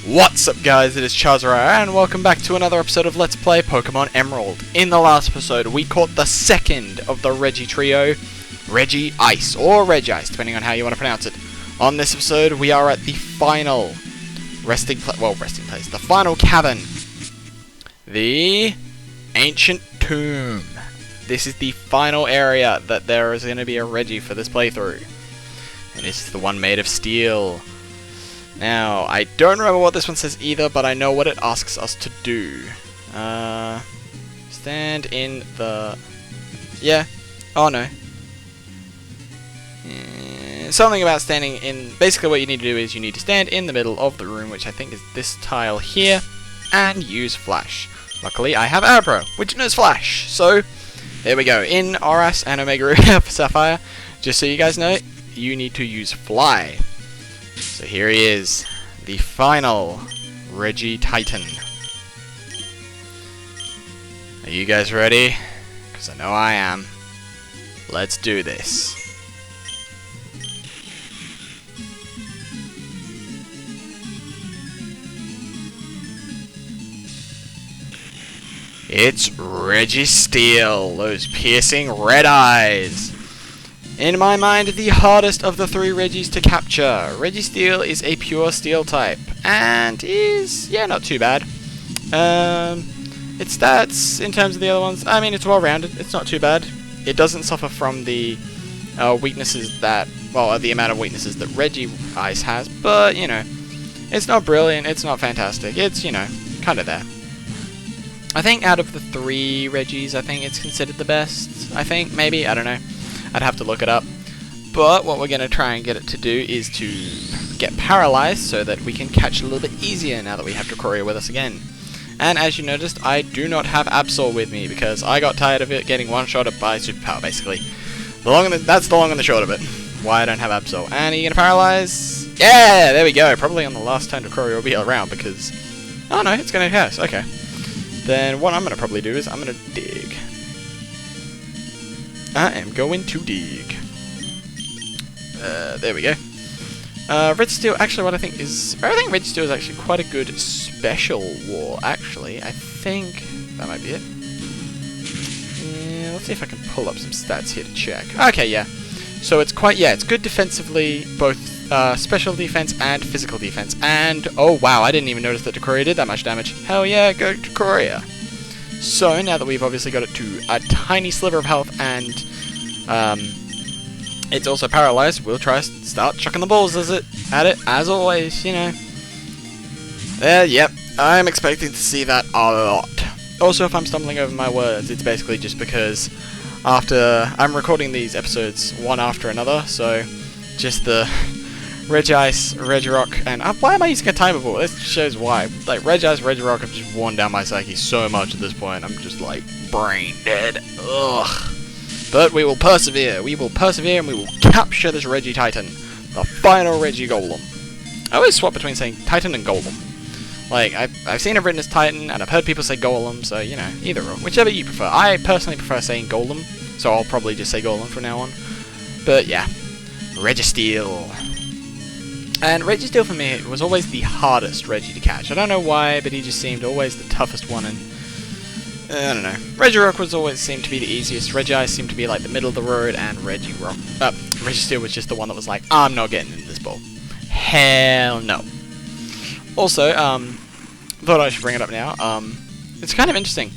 What's up guys, it is Charzzariah and welcome back to another episode of Let's Play Pokémon Emerald. In the last episode we caught the second of the Regi trio, Registeel, or Regice, depending on how you want to pronounce it. On this episode we are at the final resting place, the final cavern. The Ancient Tomb. This is the final area that there is going to be a Regi for this playthrough. And this is the one made of steel. Now, I don't remember what this one says either, but I know what it asks us to do. Stand in the... Yeah. Oh, no. Something about standing in... Basically what you need to do is you need to stand in the middle of the room, which I think is this tile here, and use Flash. Luckily, I have Arrow, which knows Flash. So, there we go. In Oras and Omega for Sapphire, just so you guys know, you need to use Fly. So here he is, the final Regi Titan. Are you guys ready? Because I know I am. Let's do this. It's Registeel, those piercing red eyes. In my mind, the hardest of the three Regis to capture. Registeel is a pure steel type, and is, yeah, not too bad. Its stats, in terms of the other ones, I mean, it's well-rounded, it's not too bad. It doesn't suffer from the weaknesses that, well, the amount of weaknesses that Regice has, but, you know, it's not brilliant, it's not fantastic, it's, you know, kind of there. I think out of the three Regis, I think it's considered the best, I think, maybe, I don't know. I'd have to look it up. But what we're going to try and get it to do is to get paralyzed so that we can catch a little bit easier now that we have Charzzariah with us again. And as you noticed, I do not have Absol with me because I got tired of it getting one-shotted by Superpower, basically. That's the long and the short of it. Why I don't have Absol. And are you going to paralyze? Yeah, there we go. Probably on the last turn Charzzariah will be around because... Oh no, it's going to curse. Okay. Then what I'm going to probably do is I'm going to dig. I am going to dig. There we go. Registeel, actually what I think Registeel is actually quite a good special war, actually. I think that might be it. Yeah, let's see if I can pull up some stats here to check. Okay, yeah. So it's quite, yeah, it's good defensively, both special defense and physical defense. And, oh wow, I didn't even notice that Charzzariah did that much damage. Hell yeah, go Charzzariah. So, now that we've obviously got it to a tiny sliver of health and it's also paralyzed, we'll try to start chucking the balls at it, as always, you know. Yep, I'm expecting to see that a lot. Also, if I'm stumbling over my words, it's basically just because I'm recording these episodes one after another, so just the Regice, Regirock, and why am I using a timer for? This shows why. Like, Regice, Regirock have just worn down my psyche so much at this point. I'm just like, brain dead. Ugh. But we will persevere. We will persevere and we will capture this Regi Titan. The final Regi Golem. I always swap between saying Titan and Golem. Like, I've seen it written as Titan, and I've heard people say Golem, so, you know, either or. Whichever you prefer. I personally prefer saying Golem, so I'll probably just say Golem from now on. But, yeah. Registeel. And Registeel for me was always the hardest Regi to catch. I don't know why, but he just seemed always the toughest one, and I don't know. Regirock was always seemed to be the easiest. Regice seemed to be like the middle of the road, and Registeel was just the one that was like, I'm not getting in this ball. Hell no. Also, thought I should bring it up now. It's kind of interesting.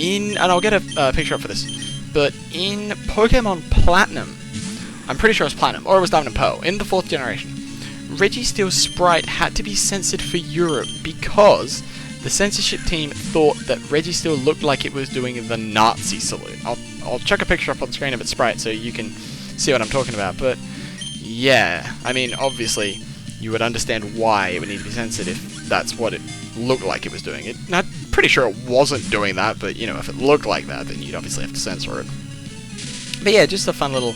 And I'll get a picture up for this, but in Pokemon Platinum, I'm pretty sure it was Platinum, or it was Diamond and Pearl, in the 4th generation, Registeel's sprite had to be censored for Europe because the censorship team thought that Registeel looked like it was doing the Nazi salute. I'll chuck a picture up on the screen of its sprite so you can see what I'm talking about, but yeah, I mean, obviously, you would understand why it would need to be censored if that's what it looked like it was doing. I'm pretty sure it wasn't doing that, but, you know, if it looked like that, then you'd obviously have to censor it. But yeah, just a fun little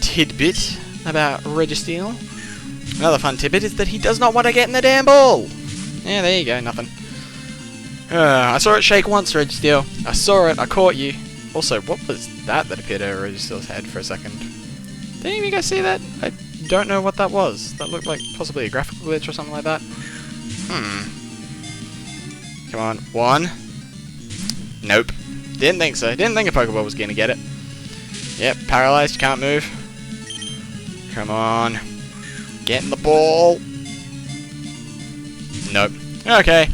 tidbit about Registeel. Another fun tidbit is that he does not want to get in the damn ball! Yeah, there you go, nothing. I saw it shake once, Registeel. I saw it, I caught you. Also, what was that appeared over Registeel's head for a second? Did any of you guys see that? I don't know what that was. That looked like possibly a graphical glitch or something like that. Come on. 1. Nope. Didn't think so. Didn't think a Pokeball was going to get it. Yep, paralyzed. Can't move. Come on. Get in the ball. Nope. Okay.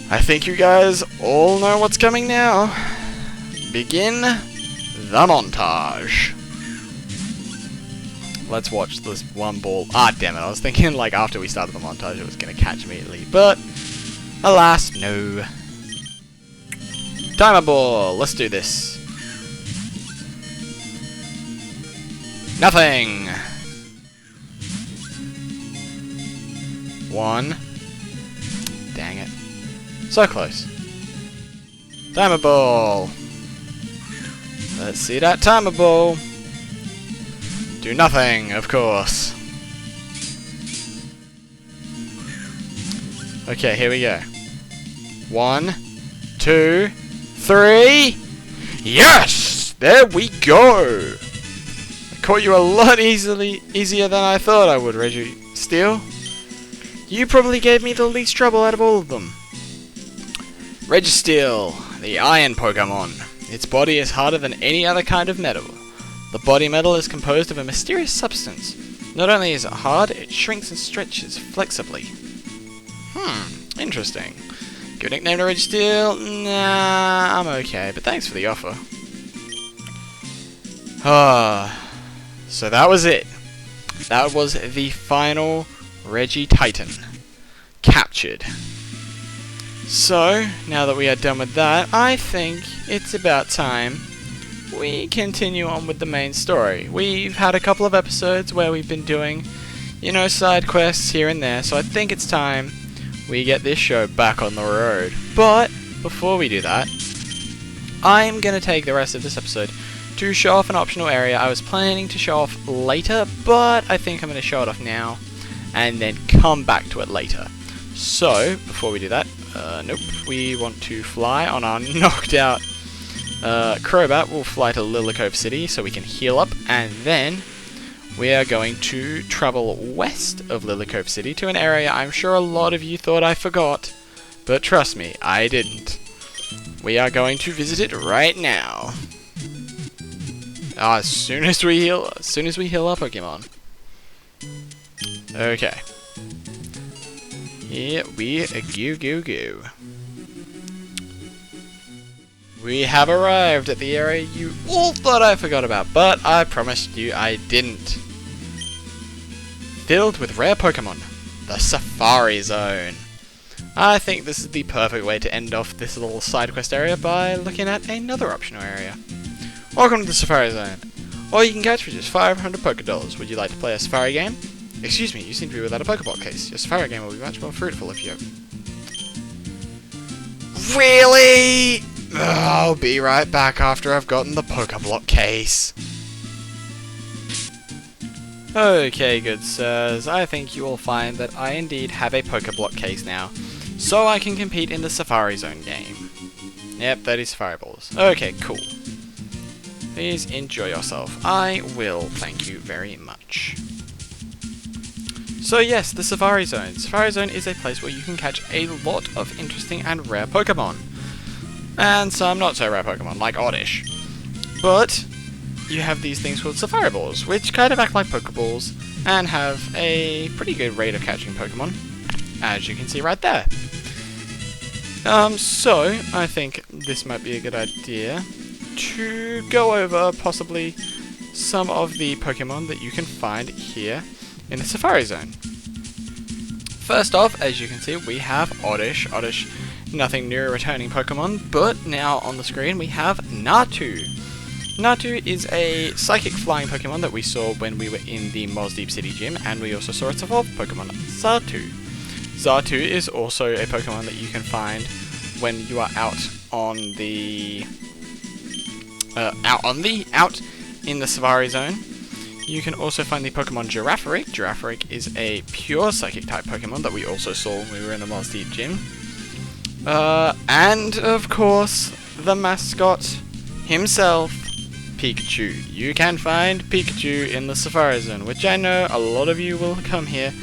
I think you guys all know what's coming now. Begin the montage. Let's watch this one ball. Ah, damn it. I was thinking, like, after we started the montage, it was going to catch immediately. But, alas, no. Timer ball. Let's do this. Nothing. 1. Dang it. So close. Timer ball. Let's see that timer ball. Do nothing, of course. Okay, here we go. 1, 2, 3. Yes! There we go! I caught you a lot easier than I thought I would, Registeel. You probably gave me the least trouble out of all of them. Registeel, the iron Pokemon. Its body is harder than any other kind of metal. The body metal is composed of a mysterious substance. Not only is it hard, it shrinks and stretches flexibly. Interesting. Good nickname to Registeel? Nah, I'm okay, but thanks for the offer. So that was it. That was the final Regititan. Captured. So, now that we are done with that, I think it's about time we continue on with the main story. We've had a couple of episodes where we've been doing, you know, side quests here and there, so I think it's time we get this show back on the road. But, before we do that, I'm going to take the rest of this episode to show off an optional area I was planning to show off later, but I think I'm going to show it off now, and then come back to it later. So, before we do that, nope, we want to fly on our knocked out Crobat. We'll fly to Lilycove City so we can heal up, and then we are going to travel west of Lilycove City to an area I'm sure a lot of you thought I forgot, but trust me, I didn't. We are going to visit it right now. As soon as we heal our Pokemon. Okay. Here we go. We have arrived at the area you all thought I forgot about, but I promised you I didn't. Filled with rare Pokemon, the Safari Zone. I think this is the perfect way to end off this little side quest area by looking at another optional area. Welcome to the Safari Zone. All you can catch for just 500 Pokédollars. Would you like to play a Safari game? Excuse me, you seem to be without a Pokeball case. Your Safari game will be much more fruitful if you... Really? I'll be right back after I've gotten the Pokeblock case. Okay, good sirs. I think you will find that I indeed have a Pokeblock case now, so I can compete in the Safari Zone game. Yep, 30 Safari Balls. Okay, cool. Please enjoy yourself. I will, thank you very much. So yes, the Safari Zone. Safari Zone is a place where you can catch a lot of interesting and rare Pokemon. And some not so rare Pokemon, like Oddish. But you have these things called Safari Balls, which kind of act like Pokeballs, and have a pretty good rate of catching Pokemon, as you can see right there. So, I think this might be a good idea to go over possibly some of the Pokemon that you can find here in the Safari Zone. First off, as you can see, we have Oddish. Oddish, nothing new, returning Pokemon, but now on the screen we have Natu. Natu is a psychic flying Pokemon that we saw when we were in the Moz Deep City Gym, and we also saw its evolved Pokemon, Xatu. Xatu is also a Pokemon that you can find when you are out in the Safari Zone. You can also find the Pokemon Girafarig. Girafarig is a pure psychic type Pokemon that we also saw when we were in the Moz Deep Gym. And of course, the mascot himself, Pikachu. You can find Pikachu in the Safari Zone, which I know a lot of you will come here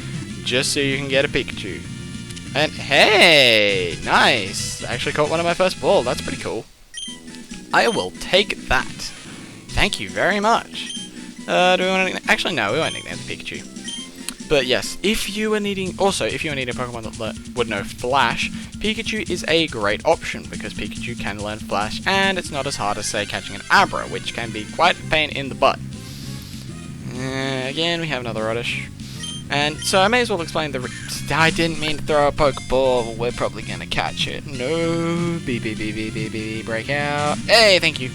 just so you can get a Pikachu. And hey, nice. I actually caught one of my first ball. That's pretty cool. I will take that. Thank you very much. Do we want to... Actually, no, we won't nickname the Pikachu. But yes, if you are needing... Also, if you are needing a Pokemon that would know Flash, Pikachu is a great option, because Pikachu can learn Flash, and it's not as hard as, say, catching an Abra, which can be quite a pain in the butt. Again, we have another Oddish. And so I may as well explain the... I didn't mean to throw a Pokeball. We're probably going to catch it. No. Break out. Hey, thank you.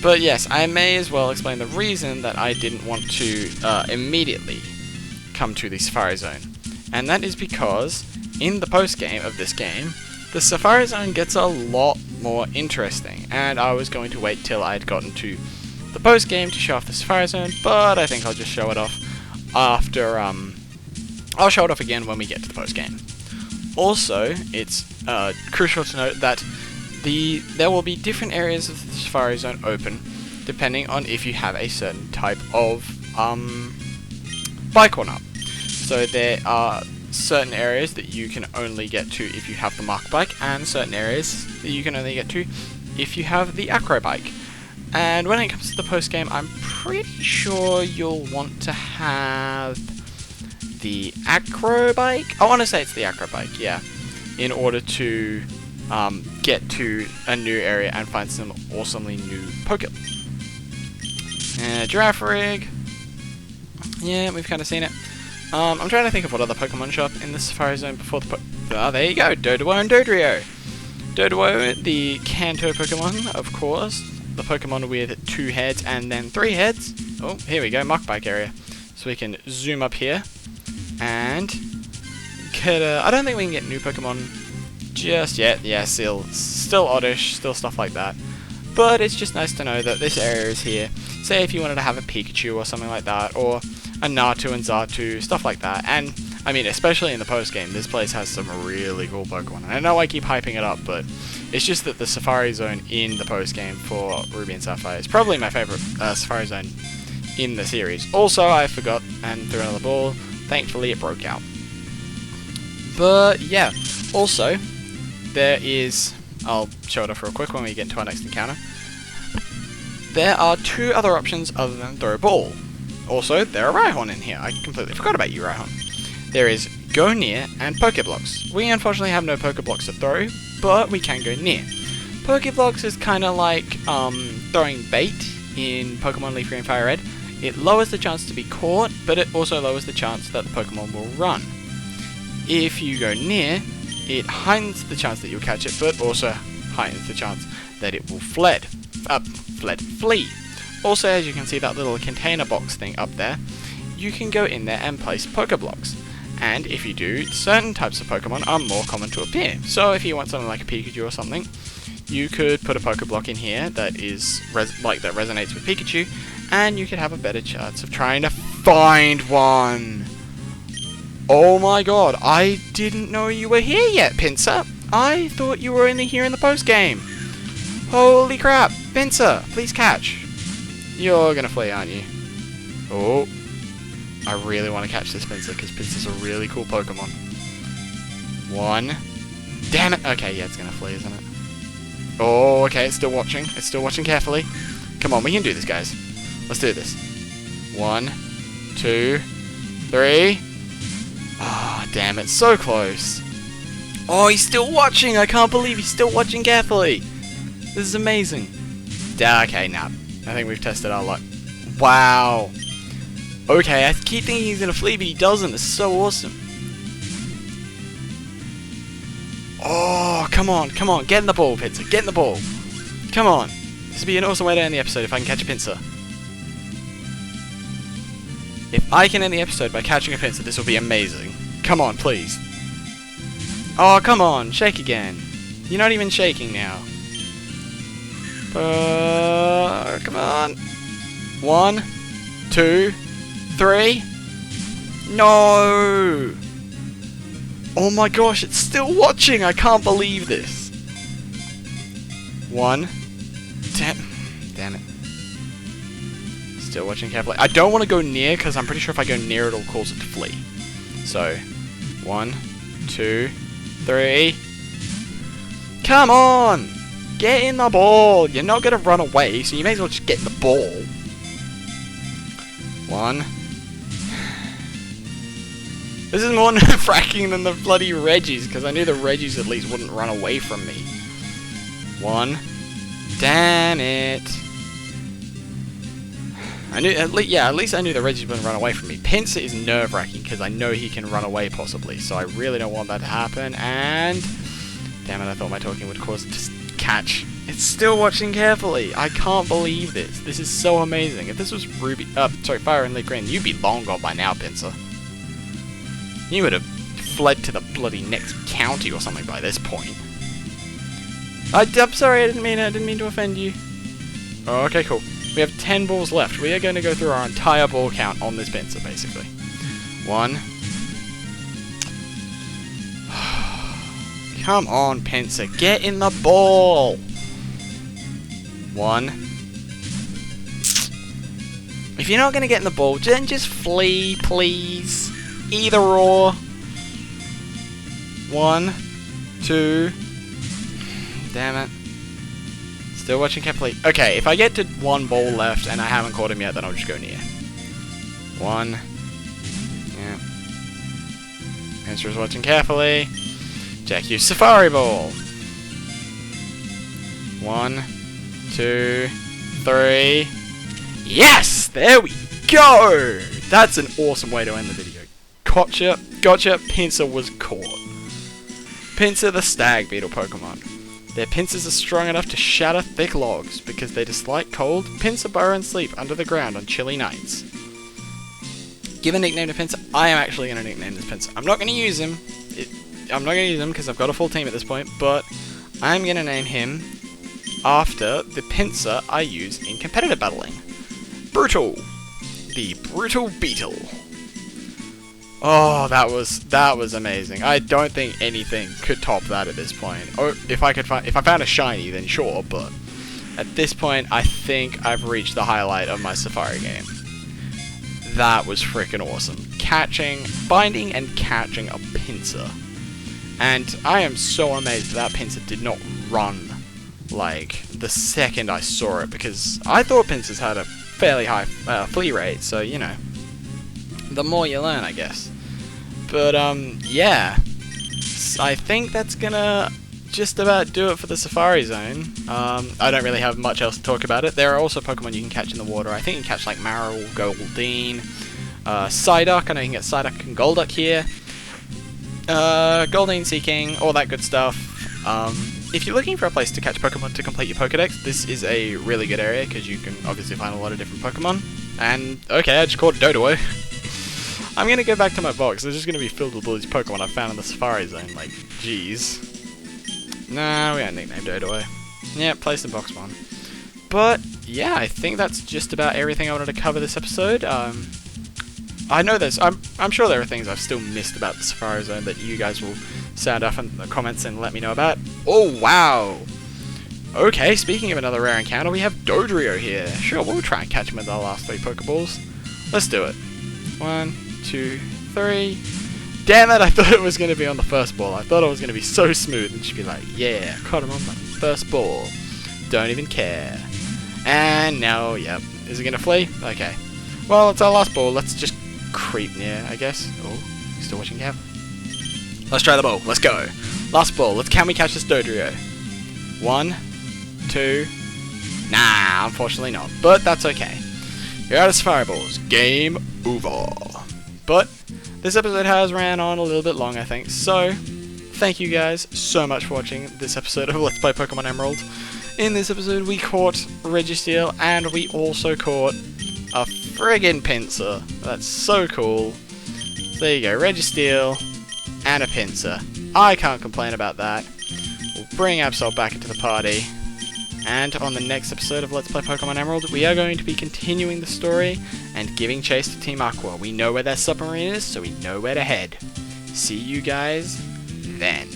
But yes, I may as well explain the reason that I didn't want to immediately come to the Safari Zone. And that is because in the post-game of this game, the Safari Zone gets a lot more interesting. And I was going to wait till I had gotten to the post-game to show off the Safari Zone, but I think I'll just show it off after, I'll show it off again when we get to the post-game. Also, it's crucial to note that there will be different areas of the Safari Zone open, depending on if you have a certain type of bike or not. So there are certain areas that you can only get to if you have the Mark Bike, and certain areas that you can only get to if you have the Acro Bike. And when it comes to the post-game, I'm pretty sure you'll want to have the Acro Bike. I want to say it's the Acro Bike, yeah, in order to get to a new area and find some awesomely new Pokemon. Giraffe Rig. Yeah, we've kind of seen it. I'm trying to think of what other Pokemon shop in the Safari Zone before the there you go, Doduo and Dodrio. Doduo, the Kanto Pokemon, of course. The Pokemon with 2 heads and then 3 heads. Oh, here we go, Mach Bike area. So we can zoom up here and get I don't think we can get new Pokemon just yet. Yeah, still Oddish, still stuff like that. But it's just nice to know that this area is here. Say if you wanted to have a Pikachu or something like that, or a Natu and Xatu, stuff like that. And I mean, especially in the post game, this place has some really cool Pokemon. And I know I keep hyping it up, but it's just that the Safari Zone in the post game for Ruby and Sapphire is probably my favorite Safari Zone in the series. Also, I forgot and threw another ball. Thankfully, it broke out. But yeah, also there is. I'll show it off real quick when we get into our next encounter. There are 2 other options other than throw ball. Also, there are Rhyhorn in here. I completely forgot about you, Rhyhorn. There is Go Near and Pokeblocks. We unfortunately have no Pokeblocks to throw, but we can go near. Pokeblocks is kind of like throwing bait in Pokemon Leaf Green Fire Red. It lowers the chance to be caught, but it also lowers the chance that the Pokemon will run. If you go near, it heightens the chance that you'll catch it, but also heightens the chance that it will flee. Also, as you can see that little container box thing up there, you can go in there and place Pokeblocks. And if you do, certain types of Pokemon are more common to appear. So if you want something like a Pikachu or something, you could put a Pokeblock in here that is that resonates with Pikachu, and you could have a better chance of trying to find one. Oh my god, I didn't know you were here yet, Pinsir. I thought you were only here in the post game. Holy crap, Pinsir, please catch. You're gonna flee, aren't you? Oh. I really want to catch this Pinsir, because Pinsir's a really cool Pokemon. 1. Damn it! Okay, yeah, it's going to flee, isn't it? Oh, okay, it's still watching. It's still watching carefully. Come on, we can do this, guys. Let's do this. 1, 2, 3. Ah, oh, damn it, so close. Oh, he's still watching! I can't believe he's still watching carefully! This is amazing. Okay, nah. I think we've tested our luck. Wow! Okay, I keep thinking he's gonna flee, but he doesn't. It's so awesome. Oh, come on, get in the ball, Pinsir, get in the ball. Come on. This would be an awesome way to end the episode if I can catch a Pinsir. If I can end the episode by catching a Pinsir, this will be amazing. Come on, please. Oh, come on, shake again. You're not even shaking now. Come on. 1, 2, 3. No! Oh my gosh, it's still watching! I can't believe this. 1. Damn it. Still watching carefully. I don't want to go near, because I'm pretty sure if I go near, it'll cause it to flee. So, 1, 2, 3. Come on! Get in the ball! You're not going to run away, so you may as well just get in the ball. 1. This is more nerve-wracking than the bloody Reggies, because I knew the Reggies at least wouldn't run away from me. 1. Damn it. I knew, at least I knew the Reggies wouldn't run away from me. Pinsir is nerve-wracking, because I know he can run away, possibly, so I really don't want that to happen, and... Damn it, I thought my talking would cause it to catch. It's still watching carefully. I can't believe this. This is so amazing. If this was Fire and Leaf Green, you'd be long gone by now, Pinsir. You would have fled to the bloody next county or something by this point. I'm sorry, I didn't mean to offend you. Oh, okay, cool. We have 10 balls left. We are going to go through our entire ball count on this Pinsir, basically. 1. Come on, Pinsir, get in the ball! 1. If you're not going to get in the ball, then just flee, please. Either or. 1, 2. Damn it. Still watching carefully. Okay, if I get to 1 ball left and I haven't caught him yet, then I'll just go near. 1. Yeah. Pinsir's watching carefully. Jack, use Safari Ball. 1, 2, 3. Yes! There we go! That's an awesome way to end the video. Gotcha, Pinsir was caught. Pinsir the Stag Beetle Pokemon. Their pincers are strong enough to shatter thick logs. Because they dislike cold, Pinsir burrow and sleep under the ground on chilly nights. Give a nickname to Pinsir. I am actually going to nickname this Pinsir. I'm not going to use him. I'm not going to use him because I've got a full team at this point, but I'm going to name him after the Pinsir I use in competitive battling. Brutal. The Brutal Beetle. Oh, that was amazing. I don't think anything could top that at this point. Or if I found a shiny, then sure, but at this point, I think I've reached the highlight of my Safari game. That was freaking awesome. Finding and catching a Pinsir. And I am so amazed that Pinsir did not run, like, the second I saw it, because I thought Pinsirs had a fairly high flee rate, so, you know, the more you learn, I guess. But, yeah, I think that's gonna just about do it for the Safari Zone. I don't really have much else to talk about it. There are also Pokemon you can catch in the water. I think you can catch, like, Marill, Goldeen, Psyduck. I know you can get Psyduck and Golduck here. Goldeen, Seeking, all that good stuff. If you're looking for a place to catch Pokemon to complete your Pokedex, this is a really good area, because you can obviously find a lot of different Pokemon. And, okay, I just caught Doduo. I'm gonna go back to my box. It's just gonna be filled with all these Pokemon I found in the Safari Zone. Like, jeez. Nah, we ain't nicknamed Doduo. Yeah, place in box 1. But, yeah, I think that's just about everything I wanted to cover this episode. I know I'm sure there are things I've still missed about the Safari Zone that you guys will sound off in the comments and let me know about. Oh, wow! Okay, speaking of another rare encounter, we have Dodrio here. Sure, we'll try and catch him with our last 3 Pokeballs. Let's do it. 1, 2, 3. Damn it, I thought it was going to be on the first ball. I thought it was going to be so smooth and she'd be like, yeah, caught him on my first ball. Don't even care. And now, yep. Is it going to flee? Okay. Well, it's our last ball. Let's just creep near, I guess. Oh, still watching Gav. Let's try the ball. Let's go. Last ball. Can we catch this Dodrio? 1, 2. Nah, unfortunately not. But that's okay. You're out of Safari Balls. Game over. But this episode has ran on a little bit long, I think. So, thank you guys so much for watching this episode of Let's Play Pokemon Emerald. In this episode, we caught Registeel, and we also caught a friggin' Pinsir. That's so cool. So there you go, Registeel and a Pinsir. I can't complain about that. We'll bring Absol back into the party. And on the next episode of Let's Play Pokemon Emerald, we are going to be continuing the story and giving chase to Team Aqua. We know where their submarine is, so we know where to head. See you guys then.